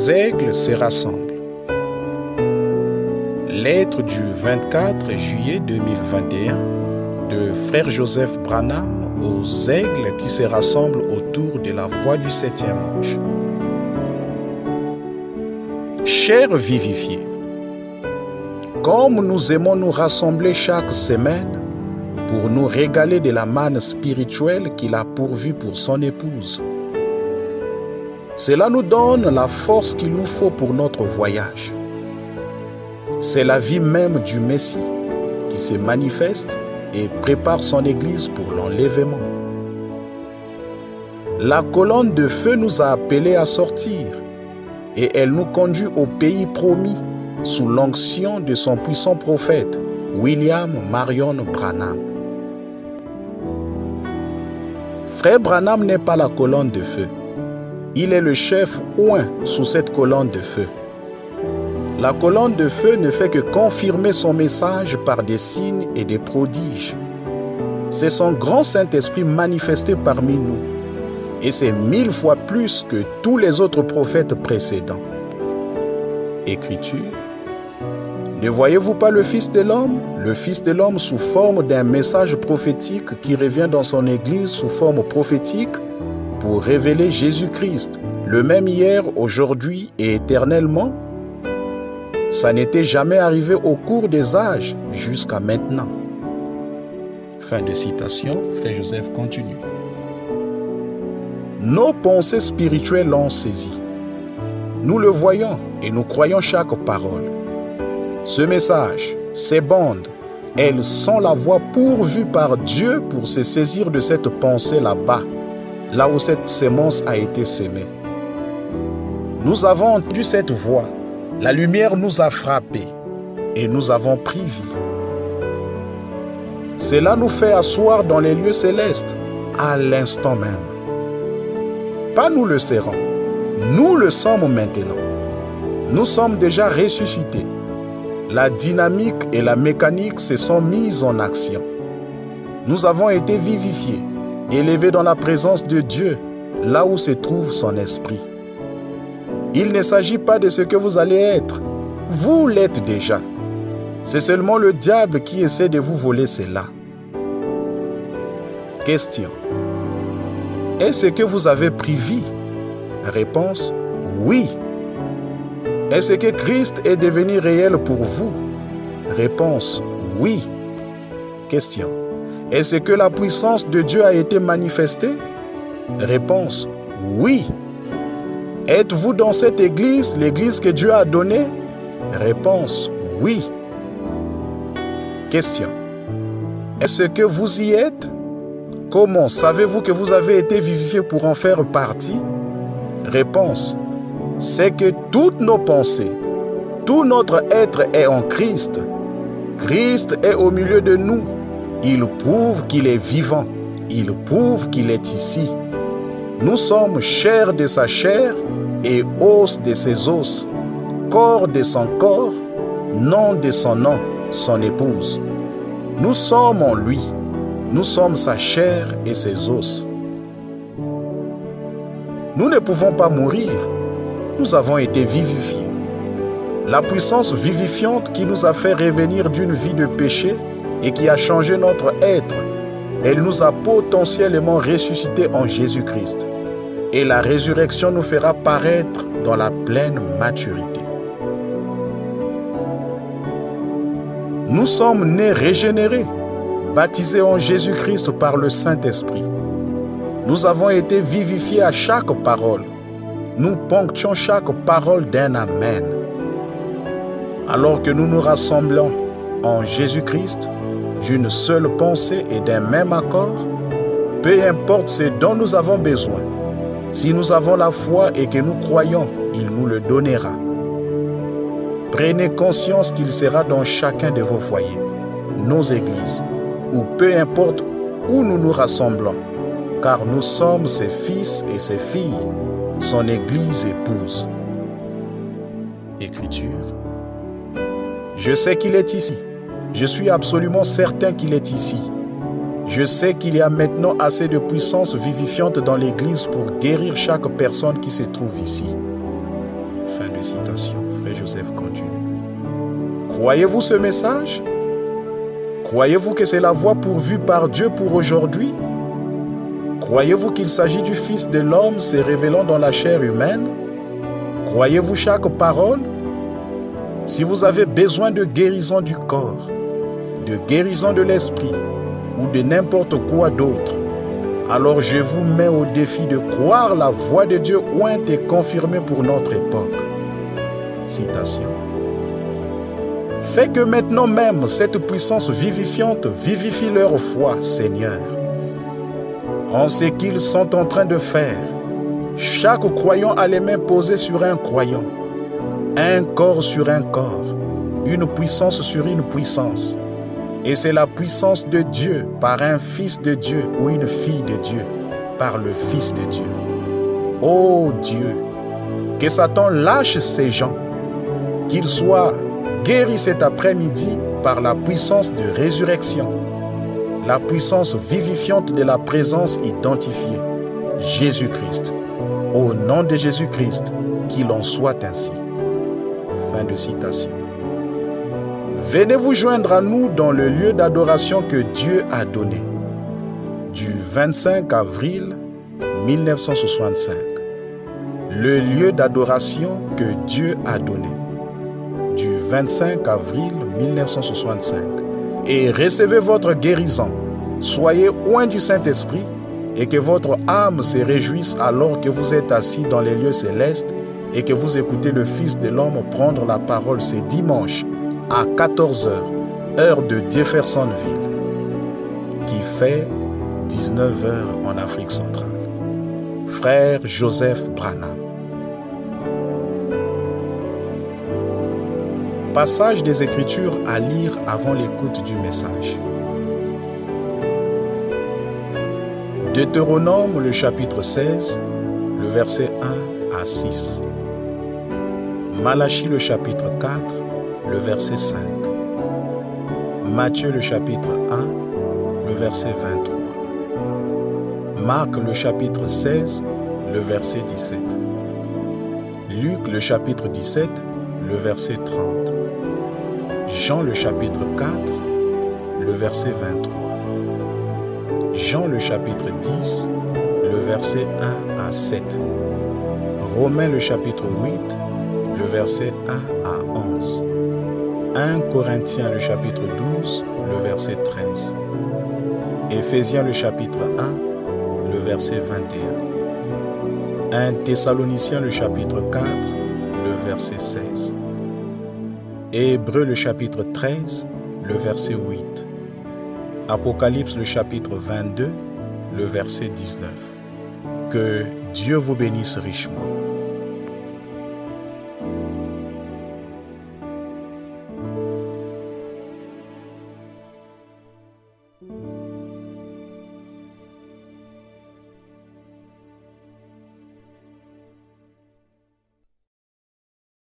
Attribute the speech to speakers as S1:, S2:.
S1: Les aigles se rassemblent. Lettre du 24 juillet 2021 de Frère Joseph Branham aux aigles qui se rassemblent autour de la voie du 7e ange. Chers vivifiés, comme nous aimons nous rassembler chaque semaine pour nous régaler de la manne spirituelle qu'il a pourvue pour son épouse, cela nous donne la force qu'il nous faut pour notre voyage. C'est la vie même du Messie qui se manifeste et prépare son Église pour l'enlèvement. La colonne de feu nous a appelés à sortir et elle nous conduit au pays promis sous l'onction de son puissant prophète, William Marion Branham. Frère Branham n'est pas la colonne de feu. Il est le chef oint sous cette colonne de feu. La colonne de feu ne fait que confirmer son message par des signes et des prodiges. C'est son grand Saint-Esprit manifesté parmi nous. Et c'est 1000 fois plus que tous les autres prophètes précédents. Écriture. Ne voyez-vous pas le Fils de l'homme? Le Fils de l'homme sous forme d'un message prophétique qui revient dans son Église sous forme prophétique pour révéler Jésus-Christ, le même hier, aujourd'hui et éternellement. Ça n'était jamais arrivé au cours des âges jusqu'à maintenant. Fin de citation, Frère Joseph continue. Nos pensées spirituelles l'ont saisi. Nous le voyons et nous croyons chaque parole. Ce message, ces bandes, elles sont la voie pourvue par Dieu pour se saisir de cette pensée là-bas, là où cette sémence a été sémée. Nous avons entendu cette voix. La lumière nous a frappés et nous avons pris vie. Cela nous fait asseoir dans les lieux célestes à l'instant même. Pas nous le serons, nous le sommes maintenant. Nous sommes déjà ressuscités. La dynamique et la mécanique se sont mises en action. Nous avons été vivifiés, élevés dans la présence de Dieu, là où se trouve son esprit. Il ne s'agit pas de ce que vous allez être. Vous l'êtes déjà. C'est seulement le diable qui essaie de vous voler cela. Question. Est-ce que vous avez pris vie? Réponse. Oui. Est-ce que Christ est devenu réel pour vous? Réponse. Oui. Question. Est-ce que la puissance de Dieu a été manifestée? Réponse. Oui. Êtes-vous dans cette église, l'église que Dieu a donnée? Réponse, oui. Question. Est-ce que vous y êtes? Comment savez-vous que vous avez été vivifié pour en faire partie? Réponse. C'est que toutes nos pensées, tout notre être est en Christ. Christ est au milieu de nous. Il prouve qu'il est vivant. Il prouve qu'il est ici. Nous sommes chair de sa chair et os de ses os, corps de son corps, nom de son nom, son épouse. Nous sommes en lui, nous sommes sa chair et ses os. Nous ne pouvons pas mourir, nous avons été vivifiés. La puissance vivifiante qui nous a fait revenir d'une vie de péché et qui a changé notre être, elle nous a potentiellement ressuscités en Jésus-Christ. Et la résurrection nous fera paraître dans la pleine maturité. Nous sommes nés régénérés, baptisés en Jésus-Christ par le Saint-Esprit. Nous avons été vivifiés à chaque parole. Nous ponctuons chaque parole d'un Amen. Alors que nous nous rassemblons en Jésus-Christ, d'une seule pensée et d'un même accord, peu importe ce dont nous avons besoin, si nous avons la foi et que nous croyons, il nous le donnera. Prenez conscience qu'il sera dans chacun de vos foyers, nos églises, ou peu importe où nous nous rassemblons, car nous sommes ses fils et ses filles, son Église épouse. Écriture. Je sais qu'il est ici. Je suis absolument certain qu'il est ici. Je sais qu'il y a maintenant assez de puissance vivifiante dans l'Église pour guérir chaque personne qui se trouve ici. Fin de citation. Frère Joseph continue. Croyez-vous ce message? Croyez-vous que c'est la voie pourvue par Dieu pour aujourd'hui? Croyez-vous qu'il s'agit du Fils de l'homme se révélant dans la chair humaine? Croyez-vous chaque parole? Si vous avez besoin de guérison du corps, de guérison de l'esprit ou de n'importe quoi d'autre, alors je vous mets au défi de croire la voix de Dieu ointe et confirmée pour notre époque. Citation. Fais que maintenant même cette puissance vivifiante vivifie leur foi, Seigneur. En ce qu'ils sont en train de faire, chaque croyant a les mains posées sur un croyant, un corps sur un corps, une puissance sur une puissance. Et c'est la puissance de Dieu par un fils de Dieu ou une fille de Dieu par le Fils de Dieu. Oh Dieu, que Satan lâche ces gens, qu'ils soient guéris cet après-midi par la puissance de résurrection, la puissance vivifiante de la présence identifiée, Jésus-Christ. Au nom de Jésus-Christ, qu'il en soit ainsi. Fin de citation. Venez vous joindre à nous dans le lieu d'adoration que Dieu a donné. Du 25 avril 1965. Le lieu d'adoration que Dieu a donné. Du 25 avril 1965. Et recevez votre guérison. Soyez oints du Saint-Esprit et que votre âme se réjouisse alors que vous êtes assis dans les lieux célestes et que vous écoutez le Fils de l'homme prendre la parole ce dimanche à 14h, heure de Jeffersonville, qui fait 19h en Afrique centrale. Frère Joseph Branham. Passage des Écritures à lire avant l'écoute du message. Deutéronome, le chapitre 16, le verset 1 à 6. Malachie, le chapitre 4, le verset 5. Matthieu, le chapitre 1, le verset 23. Marc, le chapitre 16, le verset 17. Luc, le chapitre 17, le verset 30. Jean, le chapitre 4, le verset 23. Jean, le chapitre 10, le verset 1 à 7. Romains, le chapitre 8, le verset 1 à 11. 1 Corinthiens, le chapitre 12, le verset 13. Éphésiens, le chapitre 1, le verset 21. 1 Thessaloniciens, le chapitre 4, le verset 16. Hébreux, le chapitre 13, le verset 8. Apocalypse, le chapitre 22, le verset 19. Que Dieu vous bénisse richement.